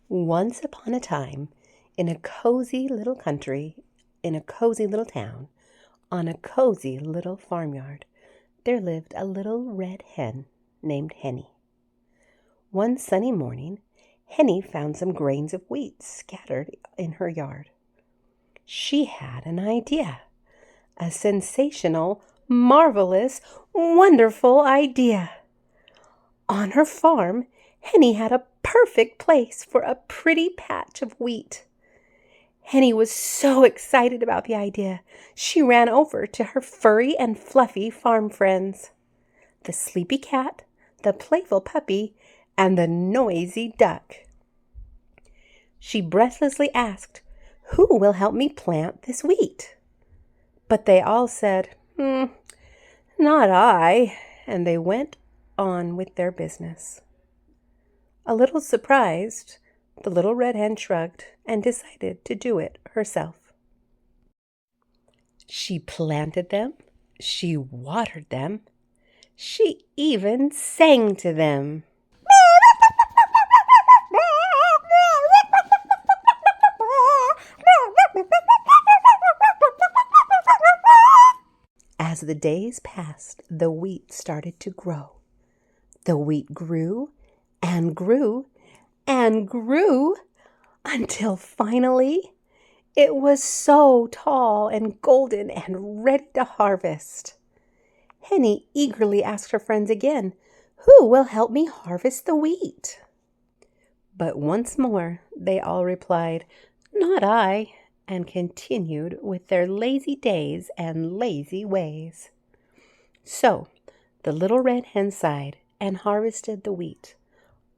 Once upon a time, in a cozy little country, in a cozy little town, on a cozy little farmyard, there lived a little red hen named Henny. One sunny morning, Henny found some grains of wheat scattered in her yard. She had an idea, a sensational, marvelous, wonderful idea. On her farm, Henny had a perfect place for a pretty patch of wheat. Henny was so excited about the idea, she ran over to her furry and fluffy farm friends, the sleepy cat, the playful puppy, and the noisy duck. She breathlessly asked, "Who will help me plant this wheat?" But they all said, "Not I," and they went on with their business. A little surprised, the little red hen shrugged and decided to do it herself. She planted them, she watered them, she even sang to them. As the days passed, the wheat started to grow. The wheat grew and grew and grew until finally it was so tall and golden and ready to harvest. Henny eagerly asked her friends again, "Who will help me harvest the wheat?" But once more they all replied, "Not I," and continued with their lazy days and lazy ways. So the little red hen sighed and harvested the wheat,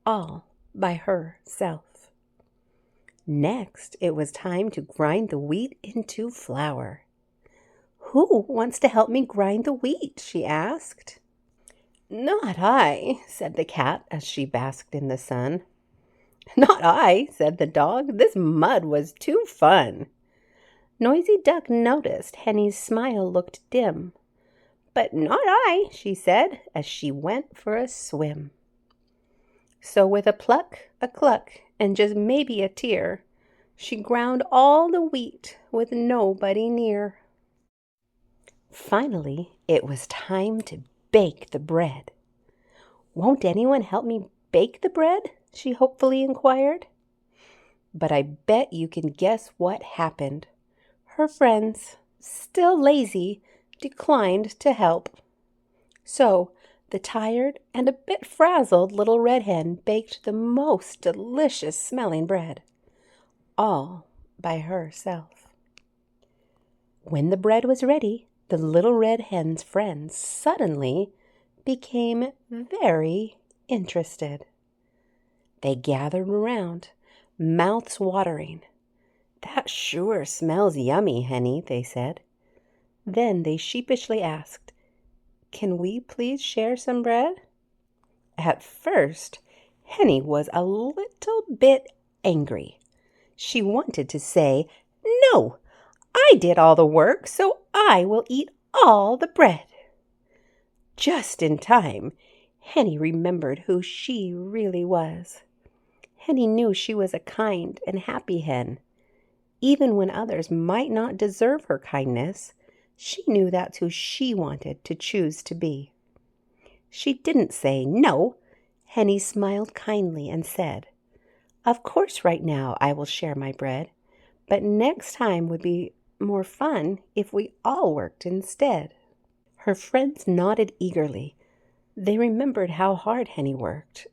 all by herself. Next, it was time to grind the wheat into flour. "Who wants to help me grind the wheat?" she asked. "Not I," said the cat as she basked in the sun. "Not I," said the dog. "This mud was too fun." Noisy Duck noticed Henny's smile looked dim. "But not I," she said as she went for a swim. So with a pluck, a cluck, and just maybe a tear, she ground all the wheat with nobody near. Finally, it was time to bake the bread. "Won't anyone help me bake the bread?" she hopefully inquired. But I bet you can guess what happened. Her friends, still lazy, declined to help. So the tired and a bit frazzled little red hen baked the most delicious smelling bread, all by herself. When the bread was ready, the little red hen's friends suddenly became very interested. They gathered around, mouths watering. "That sure smells yummy, Henny," they said. Then they sheepishly asked, "Can we please share some bread?" At first, Henny was a little bit angry. She wanted to say, "No, I did all the work, so I will eat all the bread." Just in time, Henny remembered who she really was. Henny knew she was a kind and happy hen. Even when others might not deserve her kindness, she knew that's who she wanted to choose to be. She didn't say no. Henny smiled kindly and said, "Of course right now I will share my bread, but next time would be more fun if we all worked instead." Her friends nodded eagerly. They remembered how hard Henny worked,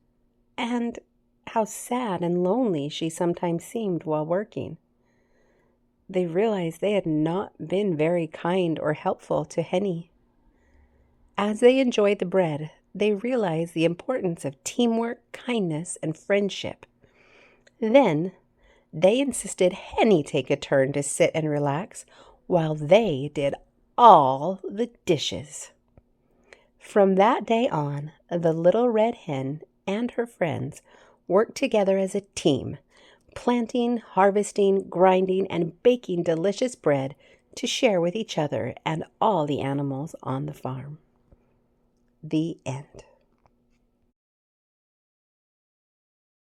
and how sad and lonely she sometimes seemed while working. They realized they had not been very kind or helpful to Henny. As they enjoyed the bread, they realized the importance of teamwork, kindness, and friendship. Then they insisted Henny take a turn to sit and relax while they did all the dishes. From that day on, the little red hen and her friends worked together as a team, planting, harvesting, grinding, and baking delicious bread to share with each other and all the animals on the farm. The end.